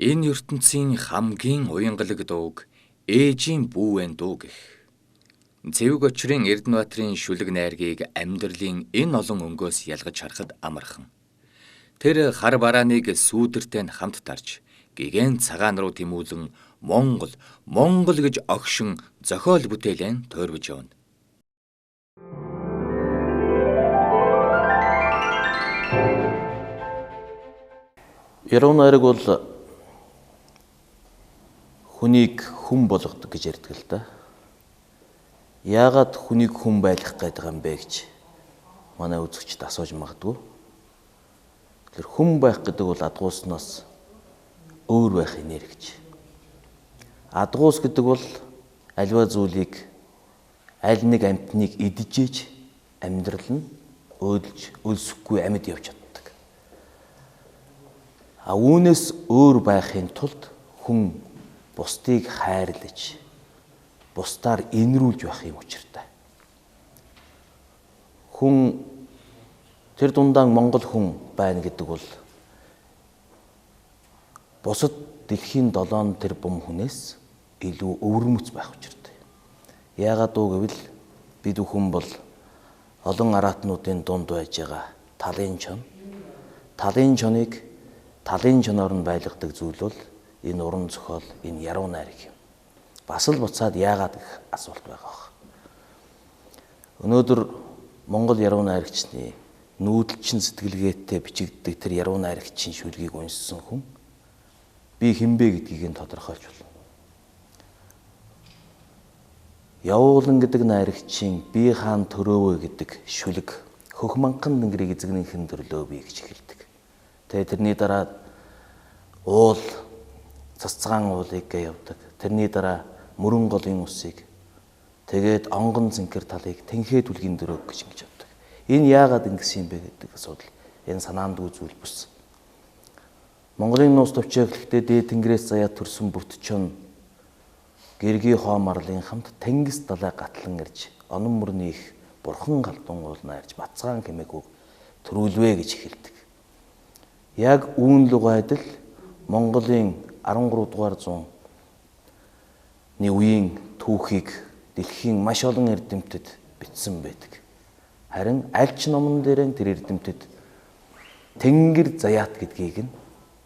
Энэ ертөнцийн хамгийн уянгалаг дууг ээжийн бүүвэн дуу гэх. Цэвэг очрын Эрдэнэбаатарын шүлэг найргийг амьдралын энэ олон өнгөөс ялгаж харахад амархан. Тэр хар барааныг сүүдэртэй нь хамт тарж, гэгэн цагаан руу тэмүүлэн Монгол, Монгол гэж огшин зохиол бүтээлэн тойрвож явна. Яруу найраг бол хүнийг хүн болгодог гэж ярьдаг л да. Яагаад хүнийг хүн байлгах гэдэг юм бэ гэж манай үзэгчд асууж магадгүй. Тэр хүн байх гэдэг бол адгуусноос өөр байх нэр гэж. Адгуус гэдэг бол альва зүйлийг аль нэг амьтныг идчихэж амьдрал нь өөлж өлсөхгүй амьд явж чаддаг. Үүнээс өөр байхын тулд хүн бусдыг хайрлаж, бусдаар инрүүлж байх юм учиртай. Хүн тэр дундаа Монгол хүн байна гэдэг бол бусад дэлхийн 7 тэрбум хүнээс илүү өвөрмөц байх учиртай. Яагаад уу гэвэл бид бүхэн бол олон араатнуудын дунд байж байгаа талын чон. Талын чоныг талын чоноор нь байлгадаг зүйл бол энэ уран зохиол, энэ яруу найраг юм. Бас л буцаад яагаад гэх асуулт байгаа. Өнөөдөр Монгол яруу найрагчны нүүдэлчин сэтгэлгээтэй бичигддэг тэр яруу найрагчийн шүлгийг уншсан хүн би хинбэ гэдгийг нь тодорхойлж болно. Явуулан гэдэг найрагчийн би хаан төрөөвөө гэдэг шүлэг хөх манган нэнгэрийг эзэгнийхэн төрлөө би гэж хэлдэг. Тэгээ тэрний дараа уул цацгаан уулыг гээ явдаг. Тэрний дараа мөрөн голын усыг тэгээд онгон зинхэр талыг тэнхээ түлгийн дөрөг гэж ингэж явдаг. Энэ яагаад ингэсэн юм бэ гэдэг асуудал. Энэ санаанд үзвэл бүс. Монголын нуус төвчөө эхлэхдээ дээд тэнгэрээс заяа төрсөн бүт чон гэргийн хоо марлын хамт тэнгис далай гатлан ирж онон мөрний их бурхан галдун уулна ирж бацгаан хэмээгүү төрүүлвэ гэж хэлдэг. Яг үүн лугай адил Монголын 13 дугаар зууны үеийн түүхийг дэлхийн маш олон эрдэмтэд бичсэн байдаг. Харин аль ч номон дээр тэр эрдэмтэд тэнгэр заяат гэдгийг нь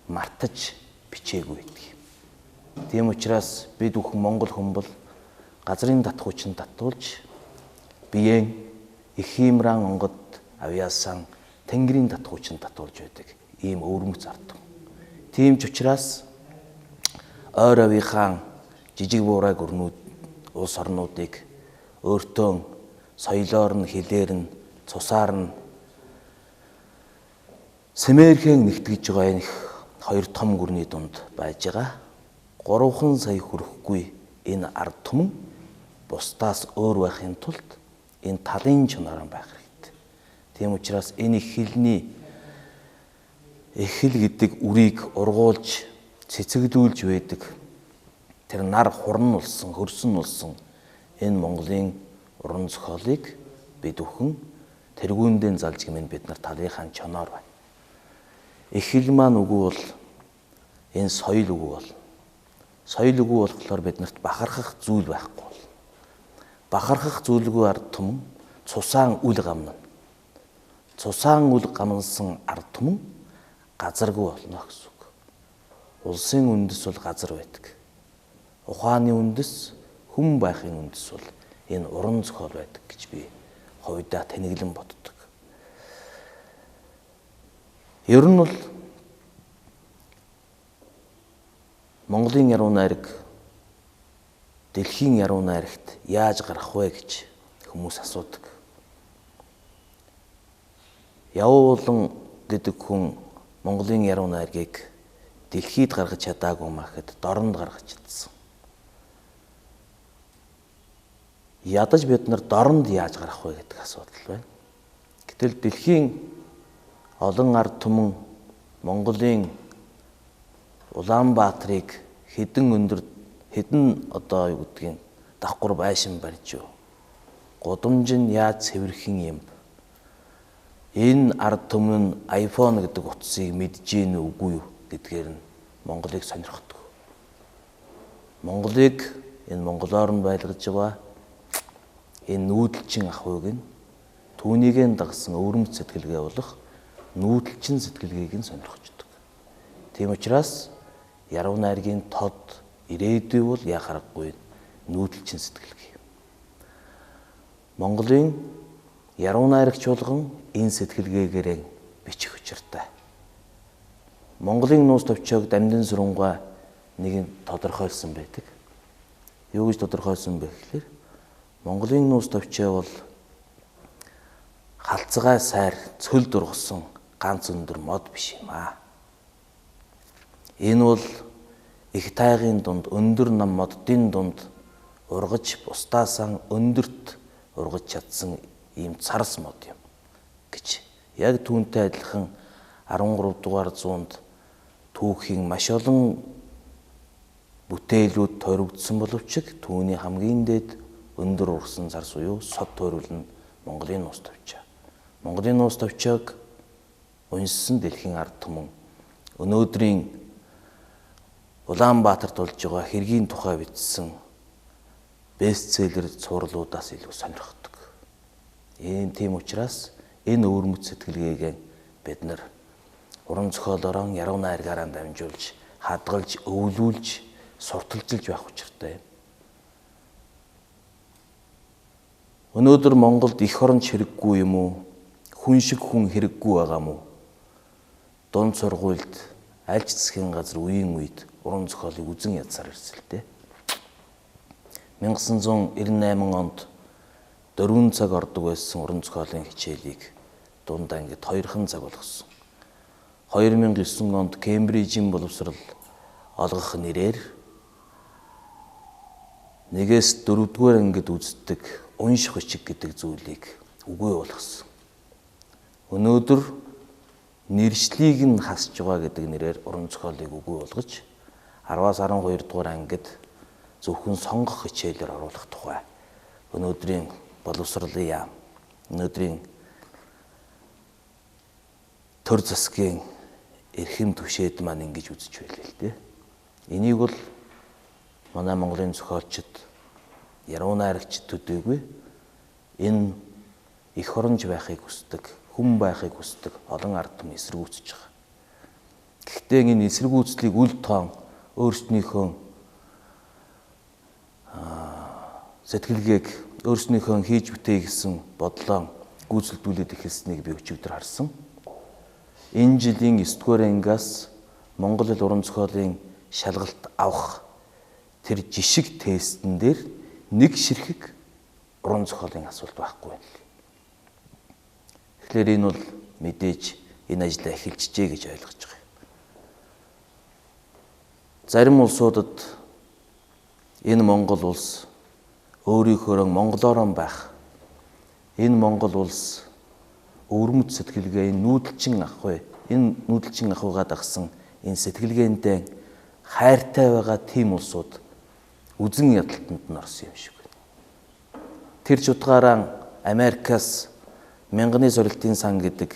мартаж бичээгүй байдаг. Тийм учраас бид бүхэн Монгол хүн бол газрын татхуучин татуулж биеэн их химран онгод авьяасан тэнгэрийн татхуучин татуулж байдаг. Ийм өвөрмөц ард түмэн. Тийм ч учраас ойр авийнхаа жижиг буурай гүрнүүд улс орнуудыг өөртөө соёлоор нь хэлээр нь цусаар нь сэмээрхэн нэгтгэж байгаа энэ хоёр том гүрний дунд байж байгаа 3 сая хүрэхгүй энэ ард түмэн бусдаас өөр байхын тулд энэ талын чанараар байх хэрэгтэй. Тийм учраас энэ эхэл гэдэг үрийг ургуулж цэцэгдүүлж байдаг тэр нар хурн улсан, хөрсөн улсан энэ Монголын уран зохиолыг бид бүхэн тэргүүндээ залж гэмээр бид нар талынхаа чоноор байна. Эхэл маань үгүй бол энэ соёл үгүй бол. Соёл үгүй болохоор биднэрт бахархах зүйл байхгүй бол. Бахархах зүйлгүй ард түмэн цусаан үл гамна. Цусаан үл гамнсан ард түмэн газаргүй болно гэсэн үг. Улсын үндэс бол газар байдаг. Ухааны үндэс, хүн байхын үндэс бол энэ уран зохиол байдаг гэж би хувьдаа тэнэглэн боддог. Ер нь бол Монголын яруу найраг дэлхийн яруу найрагт яаж гарах вэ гэж хүмүүс асуудаг. Явуулан гэдэг хүн Монголын яруу найргийг дэлхийд гаргаж чадаагүй махад дорнд гаргаж чадсан. Ядаж бид нар дорнд яаж гарах вэ гэдэг асуудал байна. Гэтэл дэлхийн олон ард түмэн Монголын Улаанбаатарыг хэдэн одоо юу гэдгийг давхар байшин барьж юу. Гудамж нь яаж цэвэрхэн юм. Энэ ард түмэн iPhone гэдэг утсыг мэдж гин үгүй юу гэдгээр нь Монголыг сонирхдог. Монголыг энэ монголоор нь байлгаж байгаа энэ нүүдэлчин ах уйг нь түүнийг дагсан өвөрмөц сэтгэлгээ болох нүүдэлчин сэтгэлгээг нь сонирхождог. Тийм учраас яруу найргийн тод ирээдүй бол яа харахгүй нүүдэлчин сэтгэлгээ. Монголын яруу найрагч болгон энэ сэтгэлгээгээр бичих учиртай. Монголын нууц товчоог Дамжин Сүрэнгүй нэг тодорхойлсон байдаг. Юу гэж тодорхойлсон бэ гэхээр Монголын нууц товчоо бол халцгай сайр цөл дургасан ганц өндөр мод биш юм аа. Энэ бол их тайгийн дунд өндөр нам моддын дунд ургаж бусдаасаа өндөрт ургаж чадсан ийм царс мод юм гэж. Яг түүнтэй адилхан 13 дугаар зуунд түүхийн маш олон бүтээлүүд тойрогдсон боловч түүний хамгийн дээд өндөр ургасан царс буюу сод тойруулна Монголын нууц товчоо. Монголын нууц товчоог уншсан дэлхийн ард түмэн өнөөдрийн Улаанбаатарт болж байгаа хэргийн тухай бичсэн бестселлер цувралуудаас илүү сонирхдог. Тийм учраас энэ өвөрмөц сэтгэлгээг бид нар уран зохиолоор яруу найргаараа дамжуулж, хадгалж, өвлүүлж, сурталчилж байх учиртай юм. Өнөөдөр Монголд эх оронч хэрэггүй юм уу? Хүн шиг хүн хэрэггүй байгаа мó? Дунд сургуульд аль ч засгийн газар үеийн үед уран зохиолыг үзэн ядсаар ирсэн л дээ. 1998 онд 4 цаг ордог байсан уран зохиолын хичээлийг дундаа ингээд 2 цаг болгосон. 2009 онд Кембрижийн боловсрал олгох нэрээр 1-ээс 4-р ангид үздэг унших хүчиг гэдэг зүйлийг үгүй болгосон. Өнөөдөр нэршлийг нь хасж байгаа гэдэг нэрээр уран зохиолыг үгүй болгож 10-аас 12 дугаар ангид зөвхөн сонгох хичээлээр оруулах тухай өнөөдрийн боловсролын яам, өнөөдрийн төр засгийн эрхэм түшээд маань ингэж үзэж байлээ л дээ. Энийг бол манай Монголын зохиолчид, яруу найрагчид төдийгүй энэ эх оронж байхыг хүсдэг, хүн байхыг хүсдэг олон ард түмэн эсэргүүцэж байгаа. Гэхдээ энэ эсэргүүцлийг үл тоон өөрсдийнхөө сэтгэлгээг өөрснийхөө хийж бүтээ гэсэн бодлоо гүйцэлдүүлээд эхэлснийг би өчигдөр харсан. Энэ жилийн 9-р ангиас Монгол хэл уран зохиолын шалгалт авах тэр жишг тестэн дээр нэг ширхэг уран зохиолын асуулт байхгүй байна. Тэгэхээр энэ бол мэдээж энэ ажлаа эхэлчихжээ гэж ойлгож байгаа юм. Зарим улсуудад энэ Монгол улс өөрийнхөө монголоор байх, энэ Монгол улс өвөрмөц сэтгэлгээ нүүдэлчин ахгүй, энэ нүүдэлчин ахуйгаа дагсан энэ сэтгэлгээндээ хайртай байгаа тийм улсууд үзэн ядалтанд нь орсон юм шиг байна. Тэр ч утгаараа Америкаас мянганы сорилтын сан гэдэг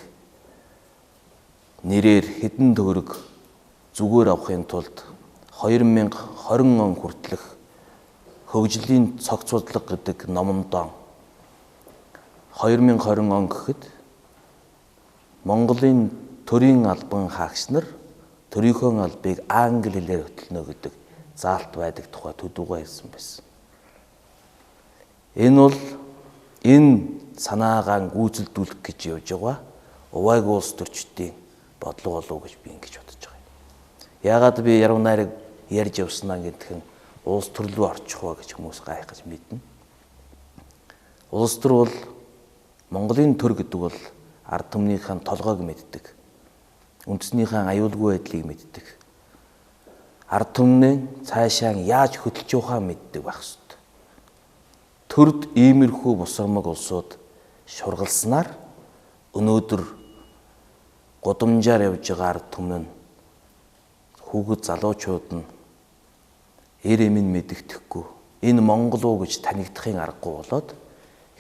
нэрээр хэдэн төгрөг зүгээр авахын тулд 2020 он хүртэлх хөгжлийн цогц бодлого гэдэг номондоо 2020 он гэхэд Монголын төрийн албан хаагч нар төрийнхөө албыг англи хэлээр хөтлөнө гэдэг заалт байдаг тухай төдийгөө хэлсэн байсан. Энэ бол энэ санаагаа гүйцэлдүүлэх гэж явж байгаа Увайг улс төрчдийн бодлого болов уу гэж би ингэж бодож байгаа юм. Яагаад би яруу найраг ярьж явснаа гэдгэн улс төр рүү орчих вэ гэж хүмүүс гайх гэж мэднэ. Улс төр бол Монголын төр гэдэг бол ард түмнийхэн толгойг мэддэг. Үндэснийхэн аюулгүй байдлыг мэддэг. Ард түмнээ цаашаа яаж хөтлж явахаа мэддэг байх ёстой. Төрд иймэрхүү бусармаг улсууд шургалснаар өнөөдөр гудамжаар явж байгаа ард түмэн хүүхэд залуучууд нь эр эмийн мэддэхгүй энэ Монгол уу гэж танигдахын аргагүй болоод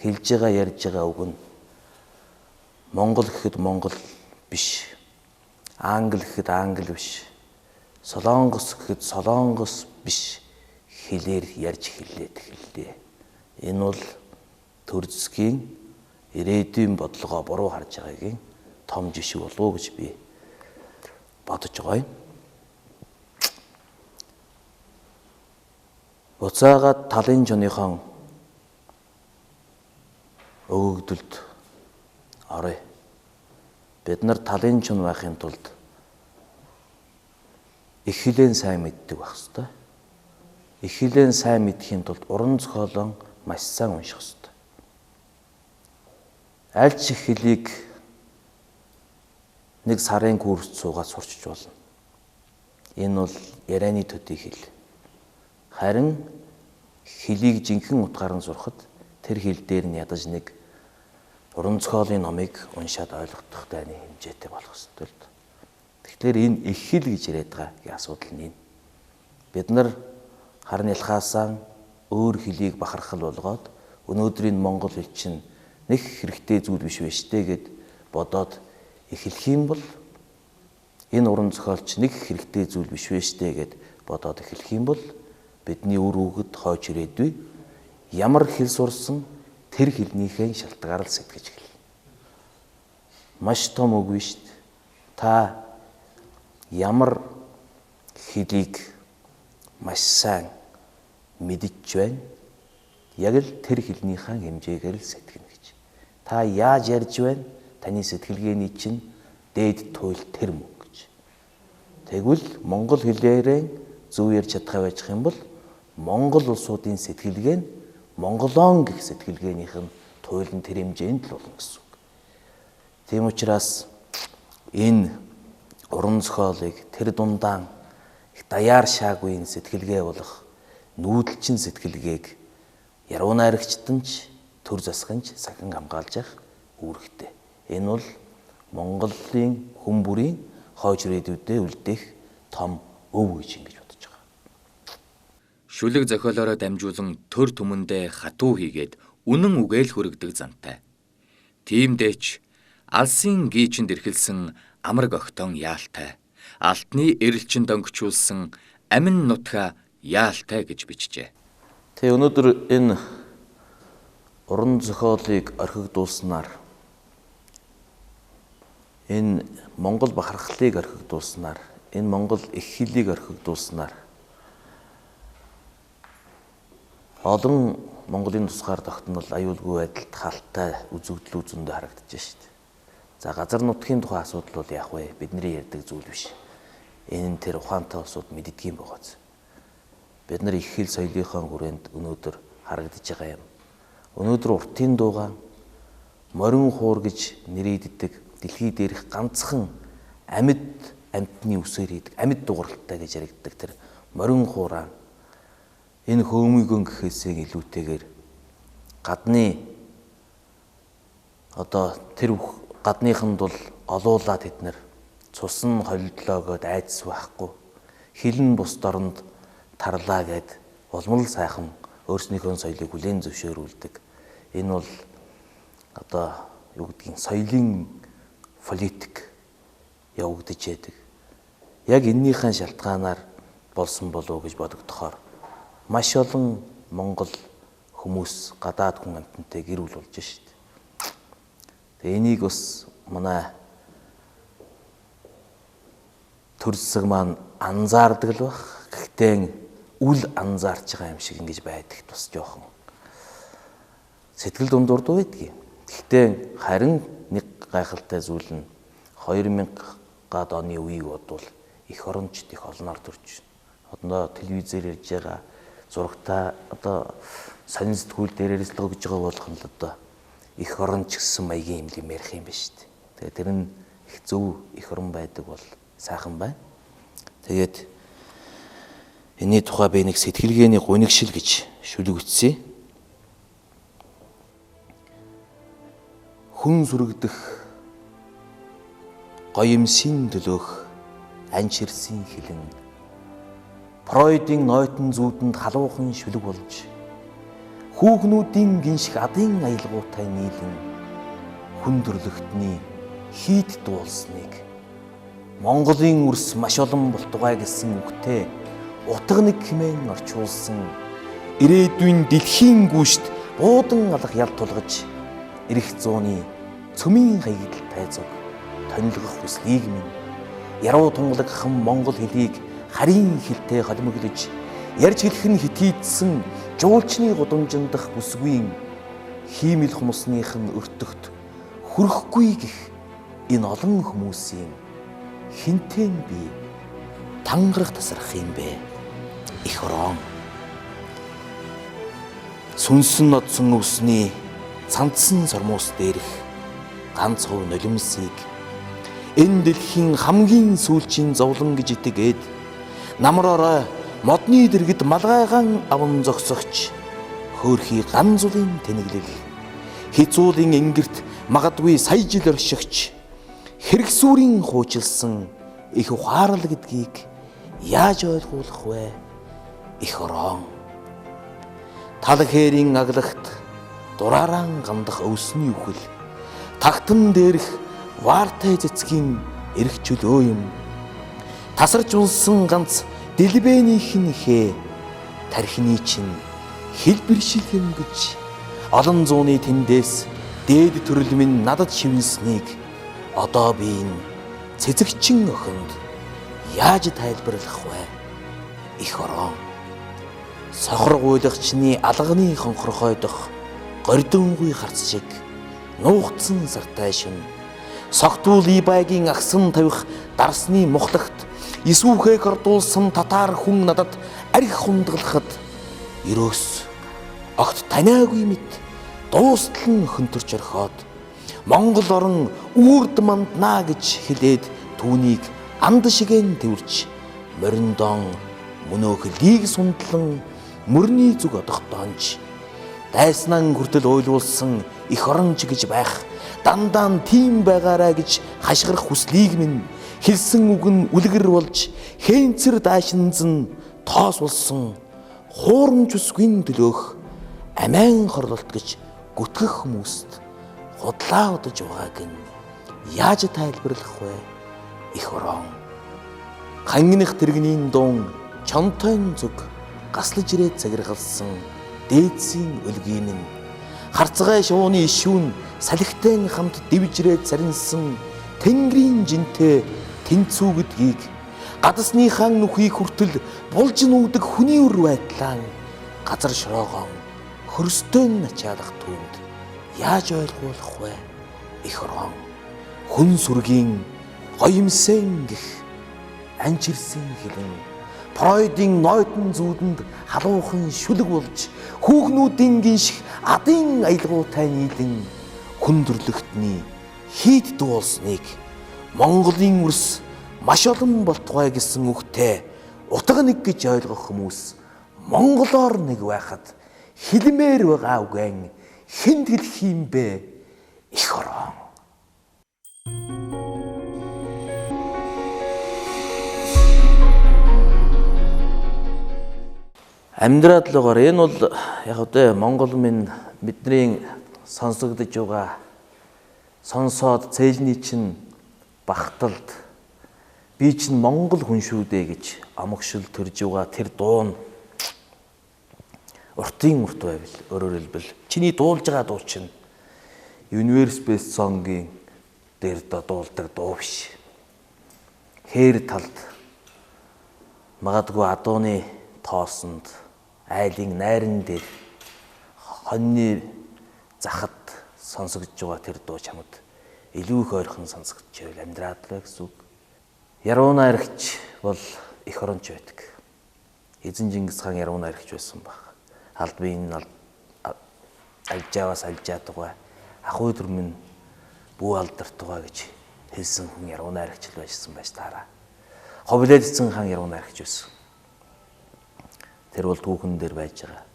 хэлж байгаа ярьж байгаа үг нь Монгол гэхэд Монгол биш, англи гэхэд англи биш, Солонгос гэхэд солонгос биш хэлээр ярьж эхэллээ тэгэлээ. Энэ бол төр засгийн ирээдүйн бодлогоо буруу харж байгаагийн том жишг болов уу гэж би бодож байгаа юм. Буцаагаад талын жуныхон өгөгдөлд орё. Бид нар талын чун байхын тулд их хилэн сайн мэддэг байх ёстой. Их хилэн сайн мэдхийн тулд уран зохиолоо маш сайн унших ёстой. Аль ч их хилийг нэг сарын курст суугаад сурчиж болно. Энэ бол ярианы төдий хэл. Харин хилийг жинхэнэ утгаар нь сурахад тэр хил дээр нь ядаж нэг уран зохиолын номыг уншаад ойлгох дайны хэмжээтэй болох ёстой л. Тэгэхээр энэ их хил гэж яриад байгаа асуудал нь энэ. Бид нар харин ялхаасаа өөр хилийг бахархал болгоод өнөөдрийн монгол хэл чинь нэг хэрэгтэй зүйл биш вэ штэ гэд бодоод эхлэх юм бол энэ уран зохиолч нэг хэрэгтэй зүйл биш вэ штэ гэд бодоод эхлэх юм бол бидний үр хүүхэд хойч ирээдүй ямар хэл сурсан тэр хэлнийхээ шалтгаараа л сэтгэж эхэлнэ. Маш том үг биш үү? Та ямар хэлийг маш сайн мэдж байна? Яг л тэр хэлнийхээ хэмжээгээр л сэтгэнэ гэж. Та яаж ярьж байна? Таны сэтгэлгээний чинь дээд туйл тэр мөн гэж. Тэгвэл монгол хэлээрээ зөв ярьж чадхаа байж юм бол монгол улсуудын сэтгэлгээ нь монголон гэх сэтгэлгээнийх нь туйлын тэр хэмжээнд л болно гэсэн үг. Тийм учраас энэ уран зохиолыг тэр дундаа их даяар шаагүй сэтгэлгээ болох нүүдэлчин сэтгэлгээг яруу найрагчтан ч төр засганч сахин хамгаалж явах үүрэгтэй. Энэ бол Монголын хүн бүрийн хойч ирээдүйдээ үлдээх том өв гэж ингэж бодож байгаа. Шүлэг зохиолоороо дамжуулан төр түмэндээ хатуу хийгээд үнэн үгээл хүргэдэг зантай. Тиймдээ ч алсын гийчэнд эрхэлсэн амраг огтон яалтай, алтны эрэлчэнд өнгөчүүлсэн амин нутга яалтай гэж бичжээ. Тэгээ өнөөдөр энэ уран зохиолыг орхигдуулснаар энэ монгол бахархлыг орхигдуулснаар энэ монгол их хэлийг орхигдуулснаар олон Монголын тусгаар тогтнол аюулгүй байдалд хаалттай үзэгдэл үзэндээ харагдаж байна шүү дээ. За газар нутгийн тухай асуудал бол яах вэ? Бидний ярьдаг зүйл биш. Энэ тэр ухаантай улсууд мэддгийм байгааз. Бид нар их хэл соёлынхаа хүрээнд өнөөдөр харагдаж байгаа юм. Өнөөдөр уртын дуугаан морин хуур гэж нэрийддэг дэлхий дээрх ганцхан амьд амьтны үсээр хийдэг амьд дууралтай гэж яригддаг тэр морин хуураа энэ хөөмигөн гэхээсээ илүүтэйгээр гадны тэр гадныханд бол олуулаад тэднэр цусан холилдлоогоод айдас байхгүй хилэн бус дорнд тарлаа гэд улмал сайхан өөрснийхөө соёлыг хүлээн зөвшөөрүүлдэг. Энэ бол юу гэдгийг соёлын политик явагдаж яадаг. Яг эннийхэн шалтгаанаар болсон болов уу гэж бодогдохоор маш олон монгол хүмүүс гадаад хүн амьтантай гэр бүл болж шүү дээ. Тэгээ энийг бас манай төр засаг маань анзаардаг л бах. Гэхдээ үл анзаарч байгаа юм шиг ингэж байдаг бас жоохон сэтгэл дундурд байдгийг. Гэхдээ харин нэг гайхалтай зүйл нь 2000-аад оны үеийг бодвол эх орончд их олноор төрж байна. Телевизээр ярьж байгаа зурагтаа сонин сэтгүүл дээрээс л өгж байгаа болох нь эх оронч гэсэн маягийн юм ярих юм биш үү. Тэгээ тэр нь их зөв эх орон байдаг бол сайхан байна. Тэгээд энэний тухай би нэг сэтгэлгээний гунигшил гэж шүлэг ütсэн. Хүн сүрэгдэх гоёмсын төлөөх анчирсын хилэн Фройдын нойтон зүүдэнд халуухан шүлэг болж хүүхнүүдийн гинших адын аялгуутай нийлэн хүн төрлөختний хийд дуулсныг Монголын үрс маш олон болтугай гэсэн үгтэй утга нэг хэмээн орчуулсан ирээдүйн дэлхийн гүйшт буудан алах ял тулгаж ирэх зууны цөмийн хаягдал тайзог тонилгох хүслийг минь яруу тунгалагхан монгол хэлийг харийн хэлтэй холимоглож ярьж хэлэх нь хитийдсэн жуулчны гудамжиндах бүсгүйн хиймэл хүмүүсийнх нь өртөгт хүрэхгүй гэх энэ олон хүмүүсийн хинтэн би тангарах тасрах юм бэ их орон сүнсэн нодсон өвсний цандсан сормоос дээрх ганц хувь нулимсыг энэ дэлхийн хамгийн сүүлчийн зовлон гэж итгээд намраараа модны дэргэд малгайгаан аван зогсогч хөөрхий ганзулын тэнэглэл хизуулын ингэрт магадгүй сая жил оршигч хэрэгсүүрийн хуучилсан их ухаарал гэдгийг яаж ойлгуулах вэ их орон тал хээрийн аглагт дурааран гандах өвсний үхэл тагтан дээрх ваартай цэцгийн эрх чөлөө юм тасарч унсан ганц дэлбэнийх нь хээ тархины чинь хил бэршил юм гэж олон зууны тэндээс дээд төрөл минь надад шивнснийг одоо би энэ цэцэгчин охинд яаж тайлбарлах вэ их орон сохор гуйлагчны алганы хонхорхойдох гордонгүй харц шиг нуугдсан сартай шин согтуул ибайгийн агсан тавих дарсны мухлагт исүүхээ гордуулсан татар хүн надад арх хундаглахад ерөөс огт таниагүй мэт дуустал нь хөнтөрч орхоод Монгол орон үрд манднаа гэж хэлээд түүнийг анд шигэн тэрч мориндон мөнөөхлийг сундлан мөрний зүг одохтоонч дайснан хүртэл ойлуулсан их оронч гэж байх дандаа тийм байгаарай гэж хашгирах хүслийг минь хэлсэн үг нь үлгэр болж хээнцэр даашинзан тоос болсон хуурамч усгийн төлөөх амиан хорлолт гэж гүтгэх хүмүүст худлаа удаж байгааг нь яаж тайлбарлах вэ их орон хангиных тэрэгнийн дуун чонтойн зүг гаслаж ирээд цагиргалсан дээдсийн өлгийн минь харцгай шууны ишүүн салхитэн хамт дивжрээд царинсан тэнгэрийн жинтэй тэнцүү гэдгийг гадасныхаа нүхийг хүртэл булж нүүдэг хүний үр байтлаа газар шороогоо хөрстөн начаалах түнд яаж ойлгуулах вэ их орон хүн сүргийн гоёмсэн гэх анчирсан хэлэн Фройдын нойтон зүүдэнд халуухан шүлэг болж хүүхнүүдийн гинших адын аялгуутай нийлэн хүндрэлтний хийд дуулсныг Монголын үрс маш олон болтугай гэсэн үгтэй утга нэг гэж ойлгох хүмүүс монголоор нэг байхад хэлмээр байгаа үгэн хэнд хэлэх юм бэ их орон амьдраад л байгаа. Энэ бол яг одоо Монгол минь бидний сонсогдож байгаа сонсоод цээлний чинь багталд би чинь Монгол хүн шүү дээ гэж амгшил төрж байгаа тэр дуун уртын урт байвал өөрөөр хэлбэл чиний дуулж байгаа дуу чинь Universe Best Song-ийн дээр дуулдаг дуу биш. Хээр талд магадгүй адууны тоосонд айлын найран дээр хоньны захад сонсогдож байгаа тэр дуу чамд илүү их ойрхон сонсогдож байвал амьдраад л гэсэн үг. Яруу найрагч бол их оронч байдаг. Эзэн Чингис хаан яруу найрагч байсан баг. Албын альжааваас альжаадгаа ахуй дүрмэн бүү алдартгаа гэж хэлсэн хүн яруу найрагч л байсан байж таараа. Ховлээд эзэн хаан яруу найрагч байсан. Тэр бол түүхэн дээр байж байгаа.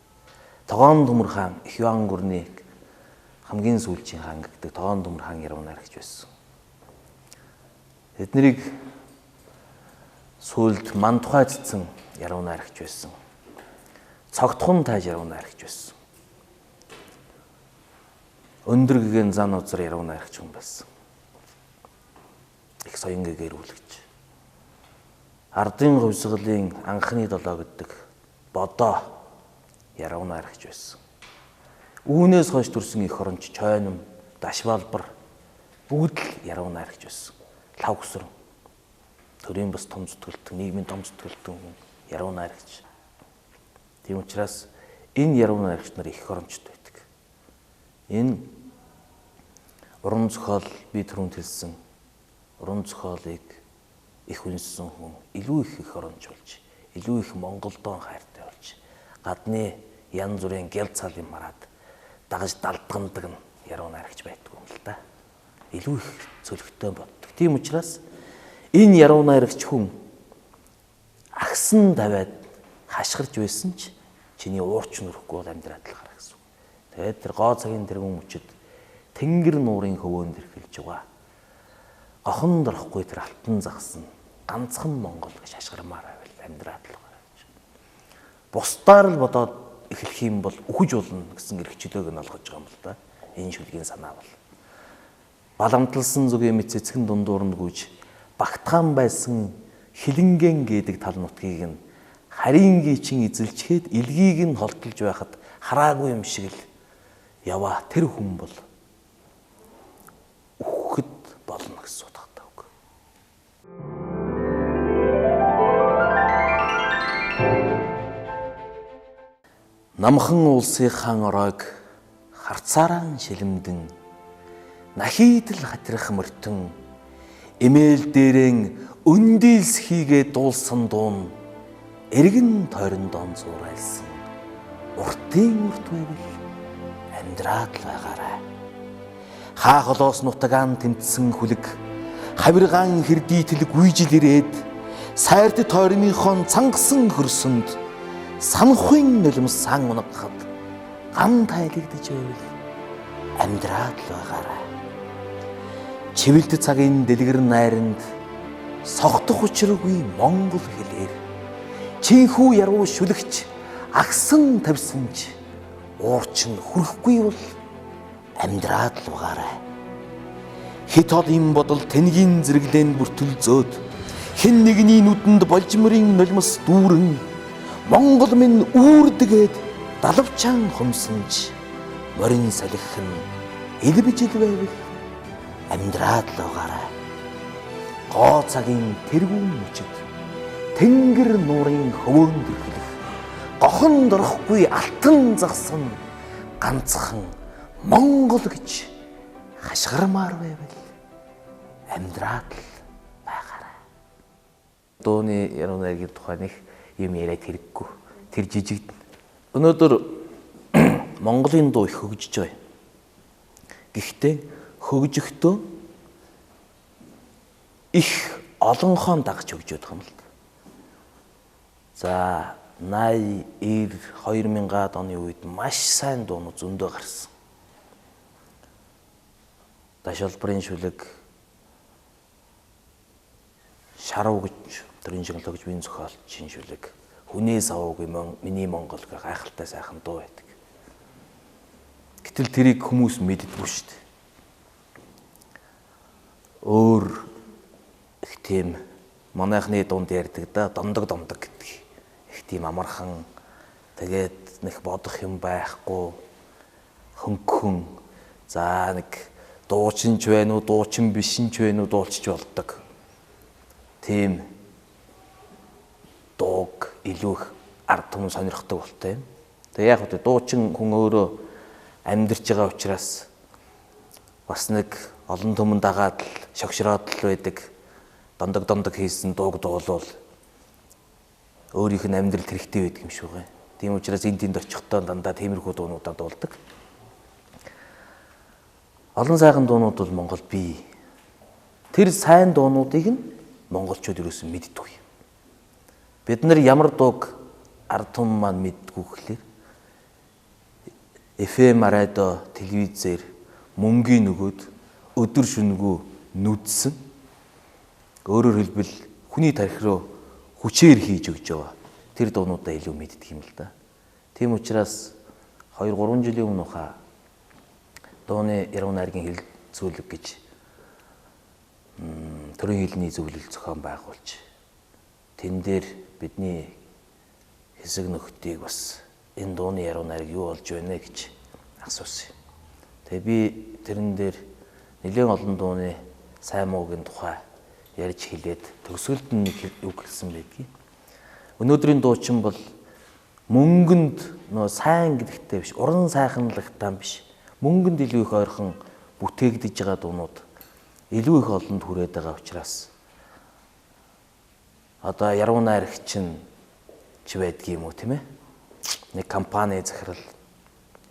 Тогоон Төмөр хаан Их Яан гүрний хамгийн сүүлчийн хаан гэдэг Тогоон Төмөр хаан яруу найрагч байсан. Эднэрийг сүлд мандухай цэцэн яруу найрагч байсан. Цогтхон тааж яруу найрагч байсан. Өндөр гэгэн зан узар яруу найрагч хүн байсан. Их соён гэгээр үлгэж. Ардын хувьсгалын анхны долоо гэдэг бодоо яруу найрагч байсан. Үүнээс хойш төрсэн эх оронч, чойном, дашвалбар бүгд л яруу найрагч байсан. Лав өсрөн. Төрийн бас том зүтгэлтэн, нийгмийн том зүтгэлтэн хүн яруу найрагч. Тийм учраас энэ яруу найрагч нар эх орончд байдаг. Энэ уран зохиол би түрүүнд хэлсэн уран зохиолыг их үнсэн хүн илүү их оронч болж, илүү их Монголдоо хайртай болж, гадны янз бүрийн гял цалын мараад дагаж далдгандаг нь яруу найрагч байдаг юм л да. Илүү их цөлөгтэй боддог. Тийм учраас энэ яруу найрагч хүн агсан даваад хашгирч байсан ч чиний уурч нүрэхгүй бол амьдраад л гараа гэсэн. Тэгээд тэр гоо цагийн тэргүүн мөчөд тэнгэр нуурын хөвөөнд хэрхэлж байгаа. Гохон дорохгүй тэр алтан загсан ганцхан Монгол гэж хашгирмаар байвал амьдраад л гараа гэж. Бусдаар л бодоод эхлэх юм бол үхэж болно гэсэн эрхчлөөг нь олгож байгаа юм л да. Энэ шүлгийн санаа бол. Баламтлсан зүгийн мэд цэцгэн дундуур нь гүйж багтгаан байсан хилэнгэн гэдэг тал нутгийг нь харингийн чин эзэлчгээд илгийг нь холтолж байхад хараагүй юм шиг л яваа тэр хүн бол үхэхэд болно гэсэн утгатай үг. Намхан улсын хаан ороог харцаараа шилэмдэн нахийдл хатрах мөртөн эмээл дээрэн өндийлс хийгээ дуулсан дуун эргэн тойрондон зуурайлсан уртын урт байвал амьдраад л байгаарай. Хаа холоос нутагаан тэмцсэн хүлэг хавиргаан хэрдийтэлэг үйжил ирээд сайрт тойрныхон цангасан хөрсөнд санхын нулимс сан унагахад гам тайлэгдэж байвал амьдраад л байгаарай. Чивэлт цагийн дэлгэр найранд согтох учиргүй монгол хэлээр чинхүү яруу шүлэгч агсан тавьсан ч уурчин хүрхгүй бол амьдраад л байгаарай. Хит хол им бодол тэнгийн зэрэглэн бүртэл зөөд хэн нэгний нүдэнд болжмрын нулимс дүүрэн монгол минь үүрдэгээд далавчаан хумсанч морин салхин элбижил байвал амьдраад л байгаарай. Гоо цагийн тэргүүн мөчөд тэнгэр нуурын хөвөөнд ирэхлэх гохон дорохгүй алтан загсан ганцхан Монгол гэж хашгирмаар байвал амьдраад л байгаарай. Дууны яруу найргийн тухай нэг юм яриад хэрэггүй. Тэр жижиг. Өнөөдөр Монголын дуу их хөгжиж байна. Гэхдээ хөгжөхдөө их олонхоо дагж хөгжөөд байгаа юм л да. За 80, 90, 2000-аад оны үед маш сайн дуунууд зөндөө гарсан. Дашвалбарын шүлэг, шарав гэж төрийн шиглэг гэж бие зохиолчийн шүлэг, хүнээс аваагүй миний Монгол гэх гайхалтай сайхан дуу байдаг. Гэтэл тэрийг хүмүүс мэддэггүй шүү дээ. Өөр их тийм манайхны дунд ярьдаг да домдог гэдэг. Их тийм амархан тэгээд нэг бодох юм байхгүй хөнгөн за нэг дуучинч байна уу дуучин бишинч байна уу дуулчих болдог. Тийм дууг илүү их ард түмэн сонирхдаг болтой юм. Тэгээ яг хөө дуучин хүн өөрөө амьдарч байгаа учраас бас нэг олон түмэн дагаад л шогшроод л байдаг. Домдог хийсэн дууг дуулвал өөрийнх нь амьдрал хэрэгтэй байдаг юм шиг байна. Тийм учраас энд тэнд очихдоо дандаа тиймэрхүү дуунуудаа дуулдаг. Олон сайхан дуунууд бол Монгол бий. Тэр сайн дуунуудыг нь монголчууд юусэн мэддэггүй. Бид нар ямар дууг ард түмэн маань мэддэггүй гэхлээр FM радио, телевизээр мөнгөний нөгөөд өдөр шөнөгүй нүдсэн. Өөрөөр хэлбэл хүний тархи руу хүчээр хийж өгч байгаа. Тэр дуунуудаа илүү мэддэг юм л да. Тийм учраас 2-3 жилийн өмнөхөө дууны яруу найргийн хэлэлцүүлэг гэж төрийн хэлний зөвлөл зохион байгуулж тэн дээр бидний хэсэг нөхдийг бас энэ дууны яруу найраг юу болж байна гэж асуусан. Тэгээ би тэрэн дээр нэлээд олон дууны сайн муугийн тухай ярьж хэлээд төгсгөлд нь нэг үг хэлсэн байдгийг. Өнөөдрийн дуучин бол мөнгөнд нөө сайн гэдэгтэй биш, уран сайханлагтай биш. Мөнгөнд илүү их ойрхон бүтээгдэж байгаа дуунууд илүү их олонд хүрээд байгаа учраас одоо яруу найрагч ч байдгийм үү, тийм ээ? Нэг компани захирал,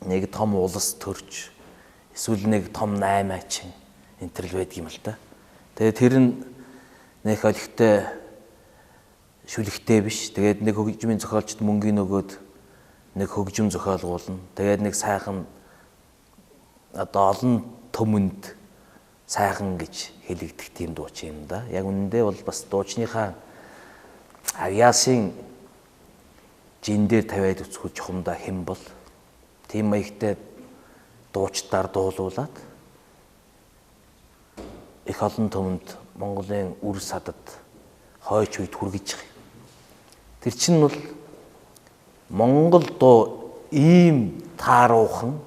нэг том улс төрч, эсвэл нэг том наймаачин энэ төр л байдгийм л та. Тэгээ тэр нь нэг олигтой шүлэгтэй биш. Тэгээд нэг хөгжмийн зохиолчд мөнгөний нөгөөд нэг хөгжим зохиолгуулна. Тэгээд нэг сайхан одоо олон төмөнд сайхан гэж хэлэгдэх тийм дуучин юм да. Яг үнэндээ бол бас дуучныхаа авьяасын жин дээр тавиад үцгүүл чухамдаа хэн бол тийм маягтай дуучдаар дуулуулад их олон төмөнд Монголын үр садад хойч үед хүргэж байгаа. Тэр чинь бол Монгол дуу ийм тааруухан,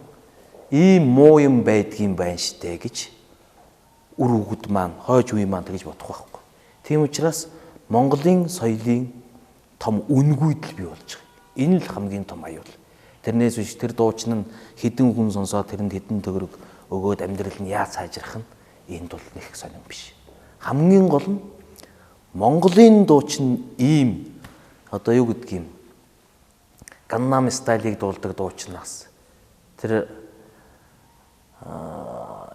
ийм муу юм байдгийм байна штэ гэж үр хөвгүүд маань, хойч үе маань тэгж бодох байхгүй. Тийм учраас Монголын соёлын том үнгүйдэл бий болж байгаа. Энэ л хамгийн том аюул. Тэрнээс биш тэр дуучин нь хідэн хүн сонсоод тэрэнд хідэн төгрөг өгөөд амьдрал нь яаж сайжрах нь энд бол нэг сонирн биш. Хамгийн гол нь Монголын дуучин ийм одоо юу гэдгийг Gangnam Style-ыг дуулдаг дуучнаас тэр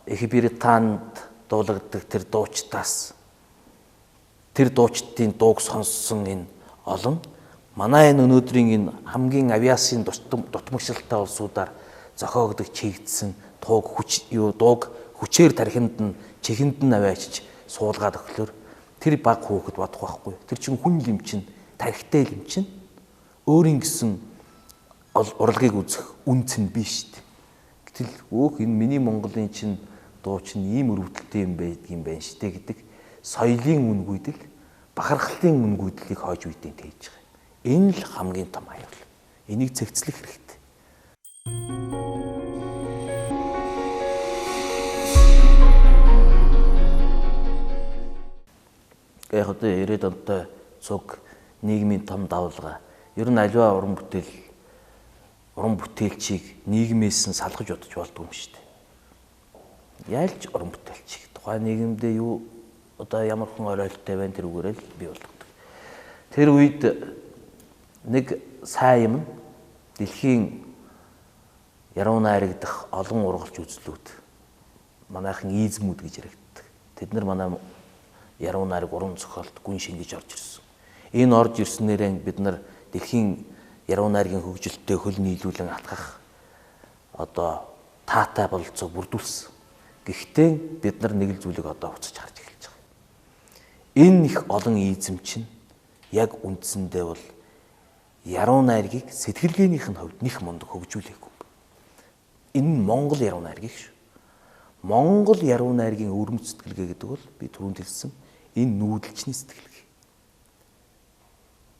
Их Британд дуулагддаг тэр дуучтаас тэр дуучдын дууг сонссон энэ олон манай энэ өнөөдрийн энэ хамгийн авиасын дутмагшилтай улсуудаар зохиогдож чигдсэн дууг хүчээр тархинд нь чихэнд нь аваачиж суулгаад өглөөр тэр баг хүүхэд бодох байхгүй. Тэр чинь хүн юм чинь, тархитай юм чинь өөрийн гэсэн урлагийг үзэх үнц нь биш шүү дээ. Гэтэл энэ миний Монголын чинь дуу чинь ийм өрөвдөлтэй юм байдгийм байна шүү дээ гэдэг соёлын үнгүйдэл, бахархлын үнгүйдлийг хойж үйдэн тээж байгаа. Энэ л хамгийн том аюул. Энийг цэгцлэх хэрэгтэй. Яг одоо 90-ад онтой цуг нийгмийн том давлага. Ер нь аливаа уран бүтээлчийг нийгмээс нь салгаж бодож болдгүй юм шүү дээ. Ялж уран бүтээлчийг тухайн нийгэмдээ юу одоо ямар хүн оройтой байна тэр үгээрээ л бий болгодог. Тэр үед нэг сайн юм дэлхийн яруу найрагдах олон ургалч үзлүүд манайхан ийзмүүд гэж яригддаг. Тэд нар манай яруу найраг уран зохиолт гүн шингэж орж ирсэн. Энэ орж ирснээрээ бид нар дэлхийн яруу найргийн хөгжилтэй хөл нийлүүлэн атгах одоо таатай бололцоог бүрдүүлсэн. Гэхдээ бид нар нэг л зүйлийг одоо уцаж харж эхэлж байгаа. Энэ их олон ийзм чинь яг үндсэндээ бол яруу найргийг сэтгэлгээнийх нь хувьд нэг мундаг хөгжүүлээгүй. Энэ нь Монгол яруу найргийг шүү. Монгол яруу найргийн өвөрмөц сэтгэлгээ гэдэг бол би түрүүнд хэлсэн энэ нүүдэлчний сэтгэлгээ.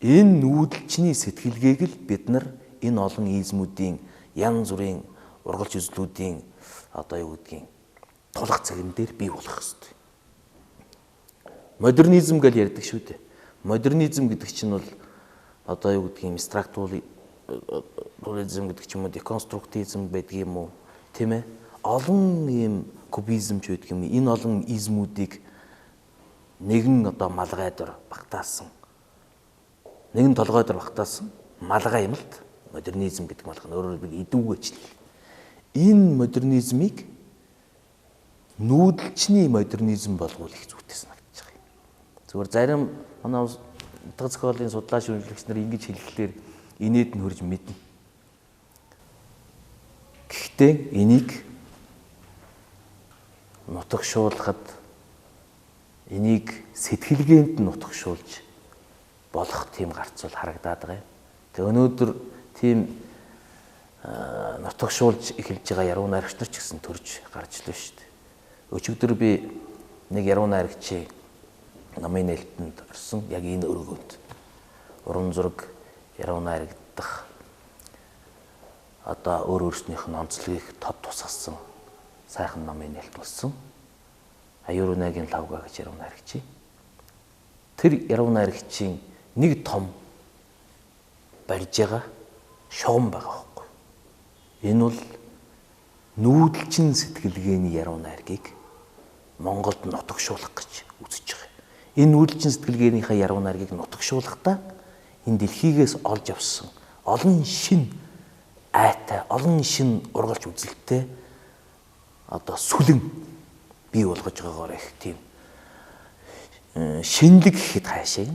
Энэ нүүдэлчний сэтгэлгээг л бид нар энэ олон ийзмүүдийн янз бүрийн ургалч үзлүүдийн одоо юу гэдгийг тулах цагн дээр бий болох хэрэгтэй. Модернизм гэж ярьдаг шүү дээ. Модернизм гэдэг чинь бол одоо юу гэдгийг структурализм гэдэг ч юм уу, деконструктивизм байдаг юм уу, тийм ээ? Олон ийм кубизм ч байдаг юм. Энэ олон измүүдийг нэгэн одоо малгай дээр багтаасан. Нэгэн толгой дээр багтаасан малгай юм л модернизм гэдэг малгай. Өөрөөр хэлбэл идүүгэж л. Энэ модернизмыг нүүдэлчний модернизм болгох их зүйтэй санагдаж байгаа юм. Зүгээр зарим манай утга зохиолын судлаач үнэлэгч нар ингэж хэлэхлээр инээд нь хөрж мэднэ. Гэхдээ энийг нутагшуулахад энийг сэтгэлгээнд нь нутагшуулж болох тийм гарцуул харагдаад байгаа юм. Тэгээ өнөөдөр тийм нутагшуулж эхэлж байгаа яруу найрагч нар ч гэсэн төрж гарч лээ шүү дээ. Өчигдөр би нэг яруу найрагчийн намын нээлтэнд орсон яг энэ өргөнд. уран зураг, яруу найрагдах одоо өөр өөрснийх нь онцлогийг тод тусгасан сайхан номын нэлтүүлсэн Аюур Унагийн лавга гэж яруу найрагч. Тэр яруу найрагчийн нэг том барьж байгаа шугам байгаа байхгүй. Энэ бол нүүдэлчин сэтгэлгээний яруу найргийг Монголд нутагшуулах гэж үзэж байгаа. Энэ нүүдэлчин сэтгэлгээнийхээ яруу найргийг нутагшуулахдаа энэ дэлхийгээс олж авсан олон шин айтай, олон шин ургалж үзэлтэй одоо сүлэн бий болгож байгаагаар их тийм шинэлэг гэхэд хаашаа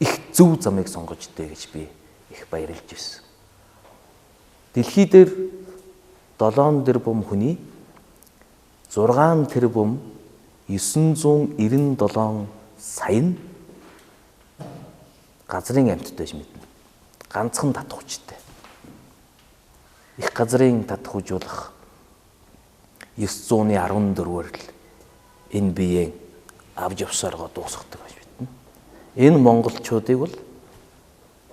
их зөв замыг сонгож дээ гэж би их баярлж байсан. Дэлхий дээр 7 тэрбум хүний 6 тэрбум 997 сая нь газрын амьтад байж мэднэ. Ганцхан татхуучтай. Их газрын татхуужуулах 914-өр л энэ биеийн авж явсаргаа дуусгадаг байж мэднэ. Энэ монголчуудыг бол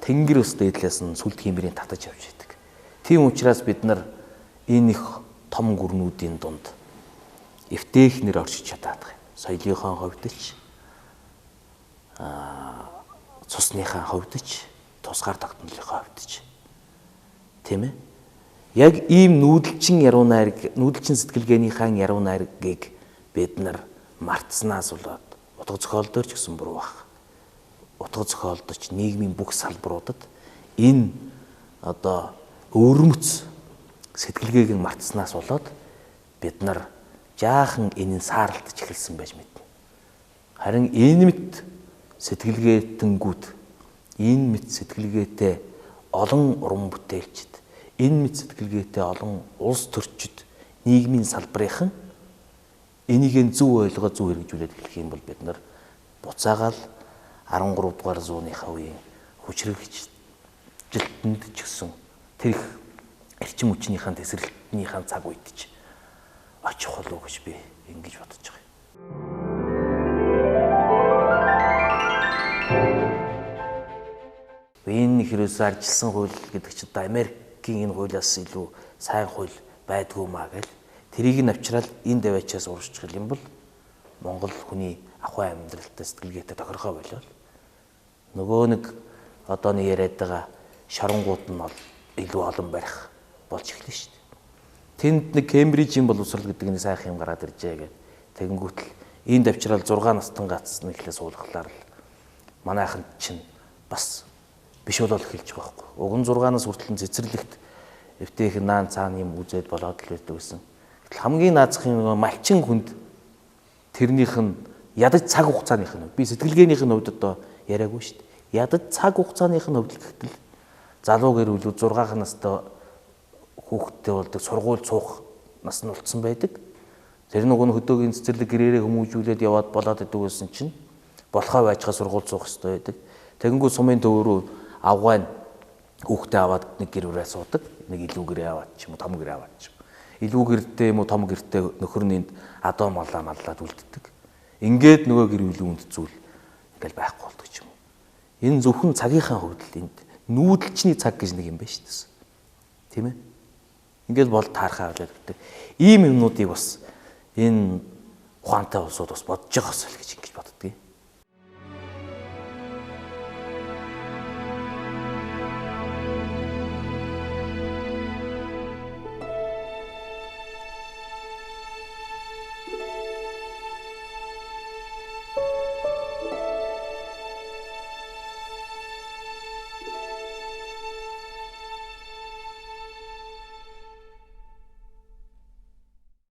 тэнгэр ус дээдлээс нь сүлд химрийн татаж авч идэг. Тийм учраас бид нар энэ их том гүрнүүдийн дунд эвтэйхнэр оршиж чадаад байгаа. Соёлынхаа хувьд ч цусныхаа хувьд ч тусгаар тогтнолынхаа хувьд ч тийм ээ. Яг ийм нүүдэлчин яруу найраг, нүүдэлчин сэтгэлгээнийхээ яруу найргийг бид нар мартснаас болоод утга зохиолдоор ч гэсэн буруу баг. Утга зохиолдож нийгмийн бүх салбаруудад энэ одоо өвөрмөц сэтгэлгээг нь мартснаас болоод бид нар жаахан энэ сааралтж эхэлсэн байж мэднэ. Харин энэ мэт сэтгэлгээтэнгүүд, энэ мэт сэтгэлгээтэй олон уран бүтээлчд, энэ мэт сэтгэлгээтэй олон улс төрчид, нийгмийн салбарынхан энийг зөв ойлгоод зөв хэрэгжүүлээд эхлэх юм бол бид нар буцаагаал 13 дугаар зууныхаа үеийн хүчрхэгжилтэнд ч гэсэн тэр их эрчим хүчнийхэн тесрэлтнийхэн цаг үед ч очих болов гэж би ингэж бодож байгаа. Энэ хэрэгс аржилсан хууль гэдэг чинь одоо Америкийн энэ хуулиас илүү сайн хууль байдгүй маа гэл тэрийг нь авчраад энэ даваачаас урагшчих юм бол Монгол хүний ахуй амьдралтай сэтгэлгээтэй тохирхоо болол нөгөө нэг одоо нэг яриад байгаа шоронгууд нь илүү олон барих болж эхэлнэ шүү дээ. Тэнд нэг Кембрижийн боловсрал гэдэг нэг сайхан юм гараад иржээ гэдэг. Тэгэнгүүт л энэ давчрал 6 настан гацсан ихлээр суулгахлаар л манайхан чинь бас биш болол эхэлж байгаа байхгүй. Уг нь 6-наас хүртэл цэцэрлэгт эвтэйх наан цаана юм үзээд болоод л байдаг гэсэн. Хамгийн наазахын малчин хүнд тэрнийх нь ядаж цаг хугацааных нь би сэтгэлгээнийх нь хувьд одоо яриаггүй шүү дээ. Ядаж цаг хугацааных нь хувьд гэтэл залуу гэр бүл 6 настай хүүхдтэй болдог сургууль цуух нас нь болцсон байдаг. Тэр нөгөө хөдөөгийн цэцэрлэг гэрээрээ хүмүүжүүлээд яваад болоод идэг гэсэн чинь болохоо байжгаа сургууль цуух хэрэгтэй байдаг. Тэгэнгүүт сумын төв рүү авгаан хүүхдээ аваад нэг гэр бүрээ суудаг. Нэг илүү гэрээ аваад ч юм уу том гэрээ аваад ч юм. Илүү гэртэй юм уу том гэртэй нөхөр нь энд адуу маллаад үлддэг. Ингээд нөгөө гэр бүлийн үнд зүйл ингээл байхгүй болдог ч юм уу. Энэ зөвхөн цагийнхаа хувьд л энд нүүдэлчний цаг гэж нэг юм байна шүү дээ. Тийм ээ. Ингээд бол таархаа аваад гэдэг. Ийм юмнуудыг бас энэ ухаантай улсууд бас бодож байгаас л гэж ингэж